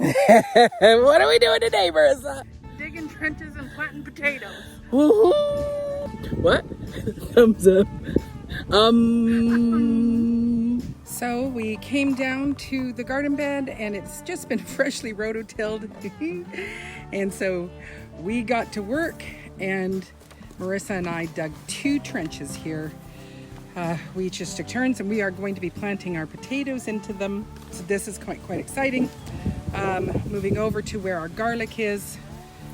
What are we doing today, Marissa? Digging trenches and planting potatoes. Woohoo! What? Thumbs up. So we came down to the garden bed and it's just been freshly rototilled. And so we got to work and Marissa and I dug 2 trenches here. We each just took turns and we are going to be planting our potatoes into them. So this is quite exciting. Moving over to where our garlic is.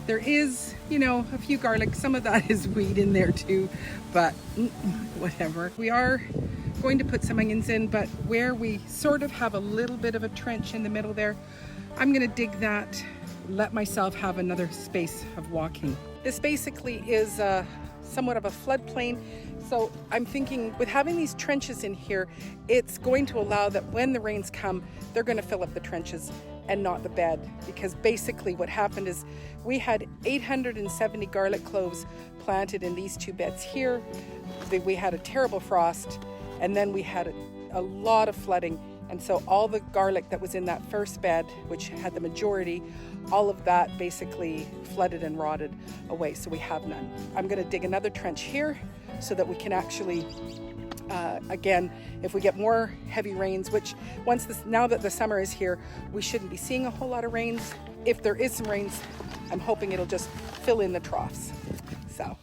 There is, you know, a few garlic. Some of that is weed in there too, but whatever. We are going to put some onions in, but where we sort of have a little bit of a trench in the middle there, I'm gonna dig that, let myself have another space of walking. This basically is somewhat of a floodplain. So I'm thinking with having these trenches in here, it's going to allow that when the rains come, they're going to fill up the trenches and not the bed. Because basically what happened is we had 870 garlic cloves planted in these 2 beds here. We had a terrible frost and then we had a lot of flooding. And so all the garlic that was in that first bed, which had the majority, all of that basically flooded and rotted away. So we have none. I'm going to dig another trench here so that we can actually, again, if we get more heavy rains, which now that the summer is here, we shouldn't be seeing a whole lot of rains. If there is some rains, I'm hoping it'll just fill in the troughs. So.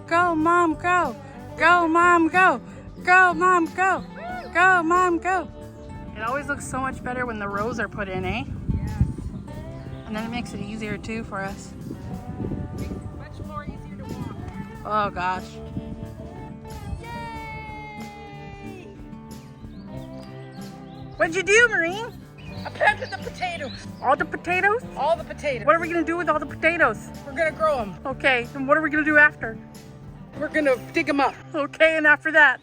Go, Mom, go. Go, Mom, go. Go, Mom, go. Go, Mom, go. It always looks so much better when the rows are put in, eh? Yes. And then it makes it easier too for us. Makes it much more easier to walk. Oh gosh. Yay! What'd you do, Marine? I planted the potatoes. All the potatoes? All the potatoes. What are we gonna do with all the potatoes? We're gonna grow them. Okay, and what are we gonna do after? We're gonna dig them up. Okay, and after that?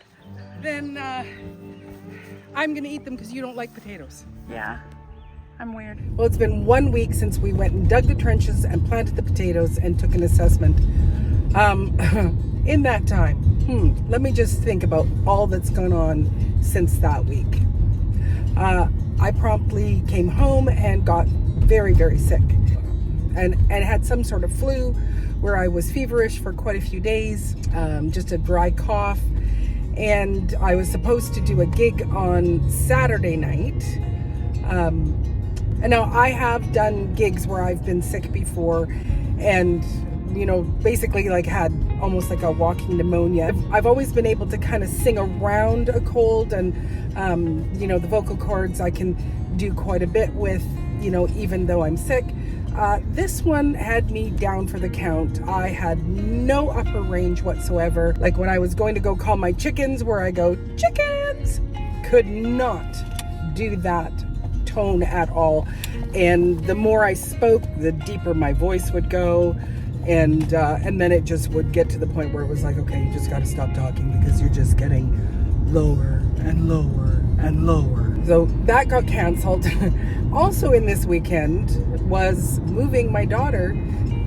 Then I'm gonna eat them because you don't like potatoes. Yeah, I'm weird. Well, it's been 1 week since we went and dug the trenches and planted the potatoes and took an assessment. In that time, let me just think about all that's gone on since that week. I promptly came home and got very sick and had some sort of flu where I was feverish for quite a few days, just a dry cough. And I was supposed to do a gig on Saturday night. And now I have done gigs where I've been sick before and, you know, basically like had almost like a walking pneumonia. I've always been able to kind of sing around a cold and, you know, the vocal cords I can do quite a bit with, you know, even though I'm sick. This one had me down for the count. I had no upper range whatsoever. Like when I was going to go call my chickens where I go, chickens, could not do that tone at all. And the more I spoke, the deeper my voice would go. And then it just would get to the point where it was like, okay, you just got to stop talking because you're just getting lower and lower and lower. So that got canceled. Also in this weekend was moving my daughter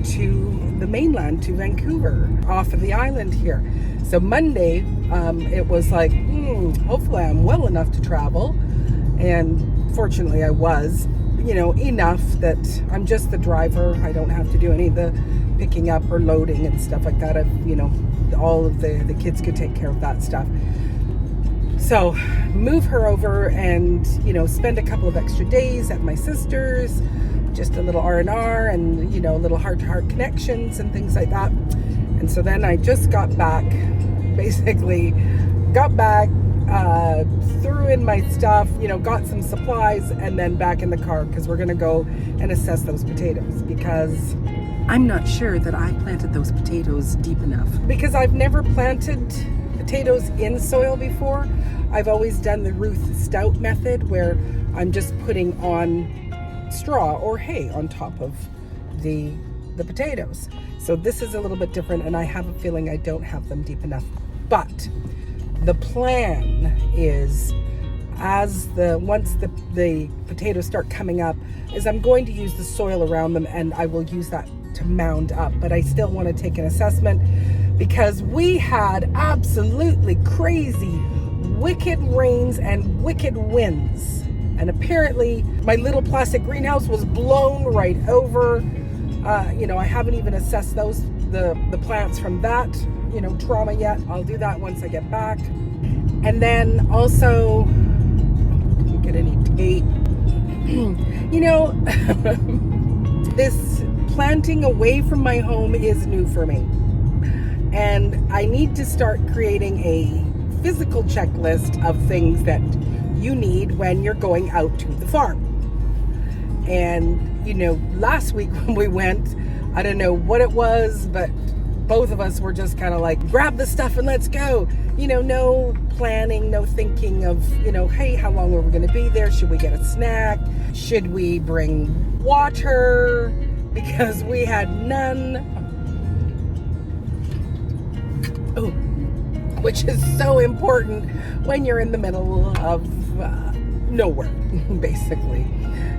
to the mainland, to Vancouver, off of the island here. So Monday, it was like, hopefully I'm well enough to travel. And fortunately I was, you know, enough that I'm just the driver. I don't have to do any of the picking up or loading and stuff like that. You know, all of the kids could take care of that stuff. So move her over and, you know, spend a couple of extra days at my sister's, just a little R&R and, you know, little heart-to-heart connections and things like that. And so then I just got back, basically got back, threw in my stuff, got some supplies, and then back in the car because we're gonna go and assess those potatoes because I'm not sure that I planted those potatoes deep enough. I've never planted potatoes in soil before. I've always done the Ruth Stout method where I'm just putting on straw or hay on top of the potatoes. So this is a little bit different, and I have a feeling I don't have them deep enough. But the plan is once the potatoes start coming up, is I'm going to use the soil around them, and I will use that to mound up. But I still want to take an assessment because we had absolutely crazy wicked rains and wicked winds. And apparently my little plastic greenhouse was blown right over. I haven't even assessed the plants from that, trauma yet. I'll do that once I get back. And then also, can't get any tape. This planting away from my home is new for me. And I need to start creating a physical checklist of things that you need when you're going out to the farm. And last week when we went, I don't know what it was, but both of us were just kind of like, grab the stuff and let's go. No planning, no thinking of, hey, how long are we going to be there? Should we get a snack? Should we bring water? Because we had none. Oh, which is so important when you're in the middle of nowhere, basically.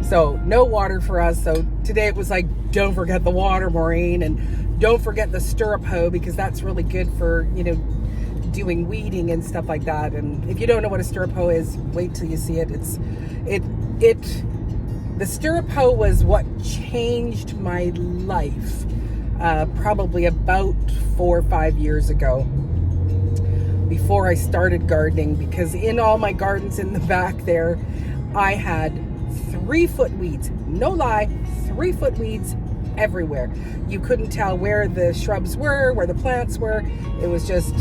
So no water for us. So today it was like, don't forget the water, Maureen, and don't forget the stirrup hoe because that's really good for, doing weeding and stuff like that. And if you don't know what a stirrup hoe is, wait till you see it. The stirrup hoe was what changed my life, probably about 4 or 5 years ago, before I started gardening, because in all my gardens in the back there, I had 3-foot weeds. No lie, 3-foot weeds everywhere. You couldn't tell where the shrubs were, where the plants were. It was just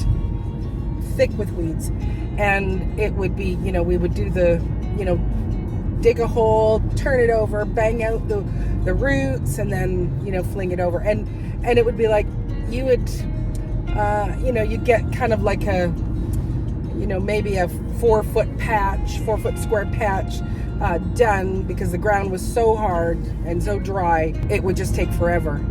thick with weeds. And it would be, we would do the, dig a hole, turn it over, bang out the roots, and then, fling it over. And it would be like, you would, you'd get kind of like a, maybe a 4-foot square patch done, because the ground was so hard and so dry, it would just take forever.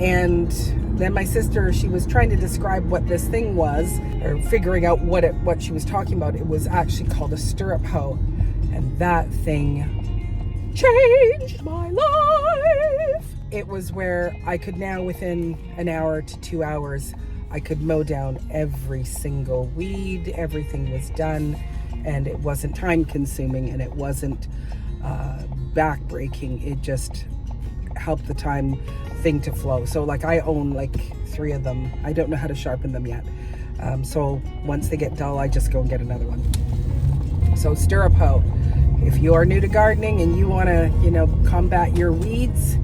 And then my sister, she was trying to describe what this thing was, or figuring out what she was talking about. It was actually called a stirrup hoe. And that thing changed my life. It was where I could now, within an hour to 2 hours, I could mow down every single weed. Everything was done, and it wasn't time consuming, and it wasn't back breaking. It just helped the thing to flow. So like, I own like 3 of them. I don't know how to sharpen them yet. So once they get dull, I just go and get another one. So stirrup hoe. If you are new to gardening and you want to, combat your weeds,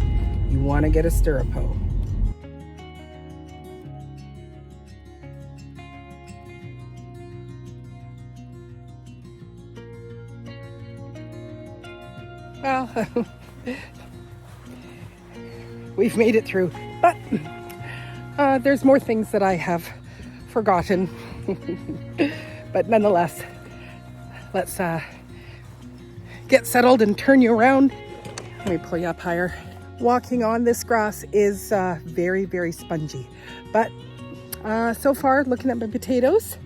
you want to get a stirrup hoe. Well, we've made it through, but there's more things that I have forgotten. But nonetheless, let's get settled and turn you around. Let me pull you up higher. Walking on this grass is very, very spongy. But so far, looking at my potatoes,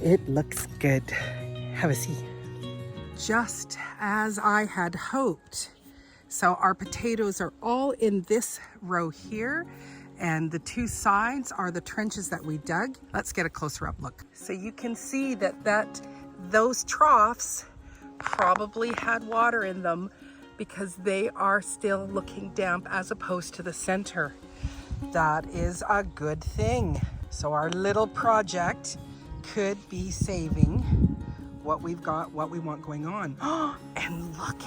it looks good. Have a seat. Just as I had hoped. So our potatoes are all in this row here, and the 2 sides are the trenches that we dug. Let's get a closer up look. So you can see that those troughs probably had water in them, because they are still looking damp as opposed to the center. That is a good thing. So our little project could be saving what we've got, what we want going on. And look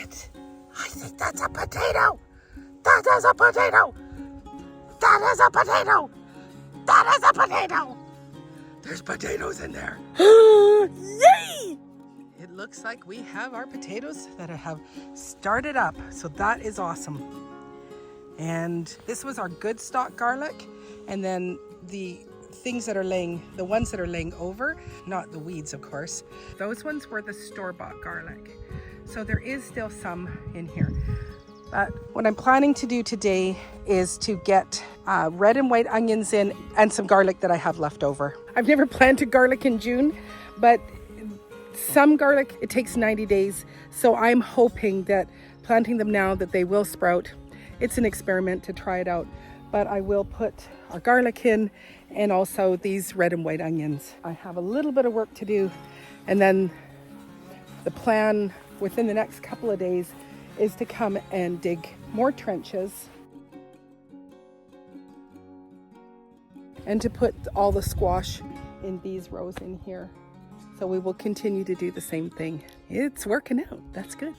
it. I think that's a potato. That is a potato. That is a potato. That is a potato. There's potatoes in there. Yay! It looks like we have our potatoes that have started up. So that is awesome. And this was our good stock garlic. And then the things that are laying, the ones that are laying over, not the weeds, of course. Those ones were the store-bought garlic. So there is still some in here. But what I'm planning to do today is to get red and white onions in and some garlic that I have left over. I've never planted garlic in June, but some garlic, it takes 90 days. So I'm hoping that planting them now that they will sprout. It's an experiment to try it out, but I will put our garlic in and also these red and white onions. I have a little bit of work to do, and then the plan within the next couple of days is to come and dig more trenches and to put all the squash in these rows in here. So we will continue to do the same thing. It's working out. That's good.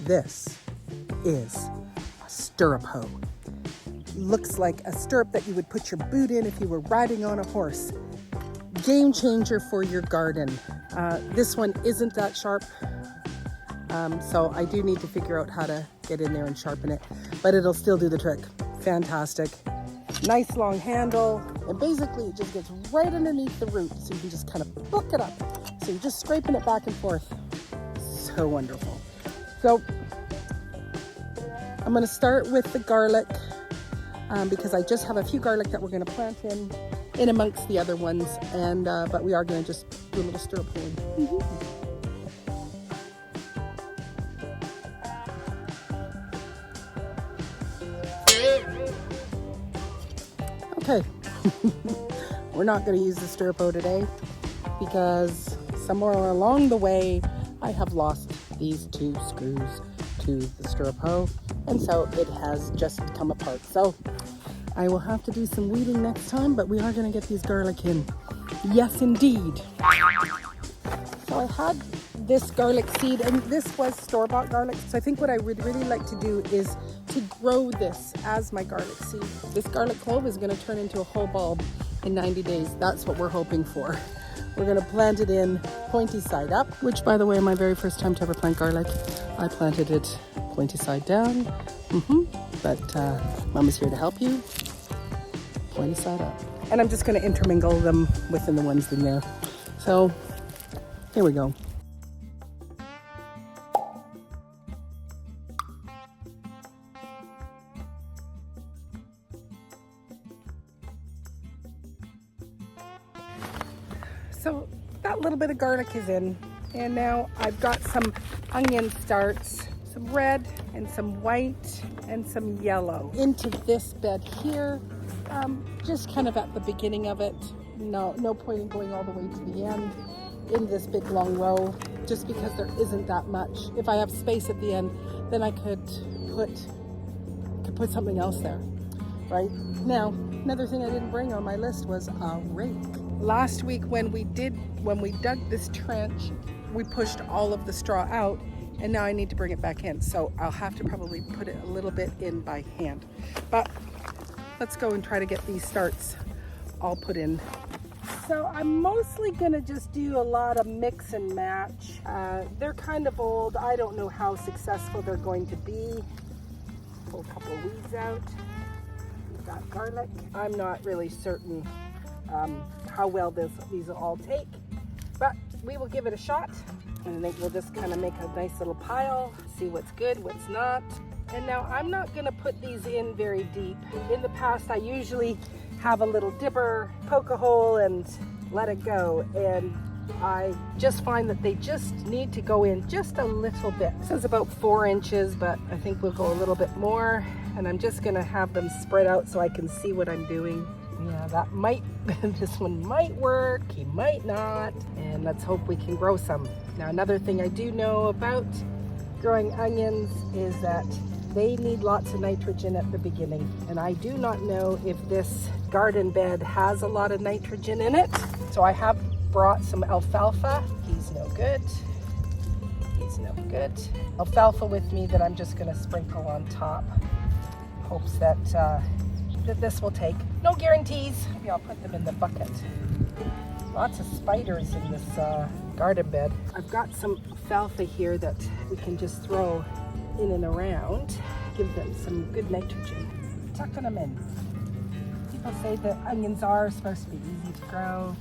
This is a stirrup hoe. Looks like a stirrup that you would put your boot in if you were riding on a horse. Game changer for your garden. This one isn't that sharp. So I do need to figure out how to get in there and sharpen it, but it'll still do the trick. Fantastic. Nice long handle, and basically it just gets right underneath the root, so you can just kind of book it up. So you're just scraping it back and forth. So wonderful. So I'm going to start with the garlic because I just have a few garlic that we're going to plant in amongst the other ones, and but we are going to just do a little stirrup pulling. Okay, we're not going to use the stirrup hoe today because somewhere along the way I have lost these two screws to the stirrup hoe, and so it has just come apart. So I will have to do some weeding next time, but we are going to get these garlic in. Yes, indeed. So I had this garlic seed, and this was store-bought garlic. So I think what I would really like to do is to grow this as my garlic seed. This garlic clove is going to turn into a whole bulb in 90 days. That's what we're hoping for. We're going to plant it in pointy side up, which, by the way, my very first time to ever plant garlic, I planted it pointy side down. But Mama's here to help you. Pointy side up. And I'm just going to intermingle them within the ones in there. So here we go. So that little bit of garlic is in, and now I've got some onion starts, some red and some white and some yellow into this bed here, just kind of at the beginning of it. No point in going all the way to the end in this big long row, just because there isn't that much. If I have space at the end, then I could put something else there, right? Now, another thing I didn't bring on my list was a rake. Last week when we dug this trench, we pushed all of the straw out, and now I need to bring it back in. So I'll have to probably put it a little bit in by hand. But let's go and try to get these starts all put in. So I'm mostly gonna just do a lot of mix and match. They're kind of old. I don't know how successful they're going to be. Pull a couple of weeds out. We've got garlic. I'm not really certain how well these will all take, but we will give it a shot, and I think we'll just kind of make a nice little pile, see what's good, what's not. And now I'm not going to put these in very deep. In the past, I usually have a little dipper, poke a hole, and let it go, and I just find that they just need to go in just a little bit. This is about 4 inches, but I think we'll go a little bit more, and I'm just going to have them spread out so I can see what I'm doing. Yeah, that might, this one might work, he might not, and let's hope we can grow some. Now, another thing I do know about growing onions is that they need lots of nitrogen at the beginning, and I do not know if this garden bed has a lot of nitrogen in it. So I have brought some alfalfa. He's no good. He's no good. Alfalfa with me that I'm just going to sprinkle on top. Hopes that that this will take. No guarantees. Maybe I'll put them in the bucket. Lots of spiders in this garden bed. I've got some alfalfa here that we can just throw in and around. Give them some good nitrogen. Tucking them in. People say that onions are supposed to be easy to grow.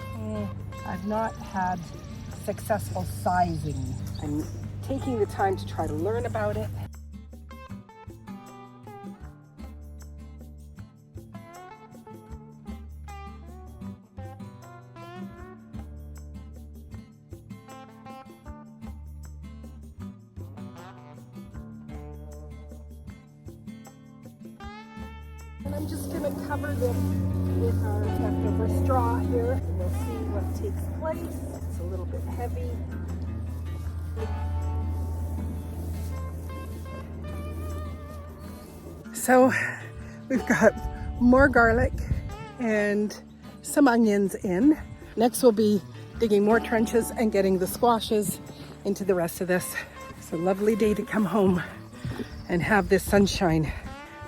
I've not had successful sizing. I'm taking the time to try to learn about it. And I'm just going to cover them with our leftover straw here, and we'll see what takes place. It's a little bit heavy. So we've got more garlic and some onions in. Next we'll be digging more trenches and getting the squashes into the rest of this. It's a lovely day to come home and have this sunshine.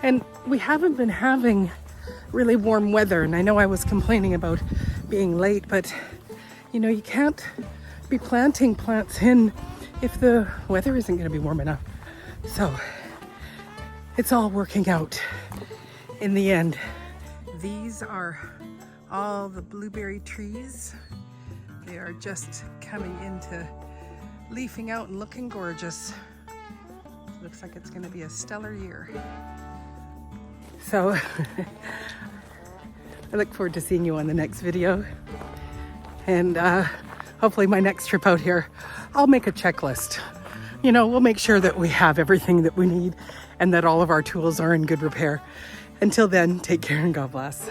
And we haven't been having really warm weather, and I know I was complaining about being late, but you know, you can't be planting plants in if the weather isn't going to be warm enough. So it's all working out in the end. These are all the blueberry trees. They are just coming into leafing out and looking gorgeous. Looks like it's going to be a stellar year. So I look forward to seeing you on the next video. And hopefully my next trip out here, I'll make a checklist. You know, we'll make sure that we have everything that we need and that all of our tools are in good repair. Until then, take care and God bless.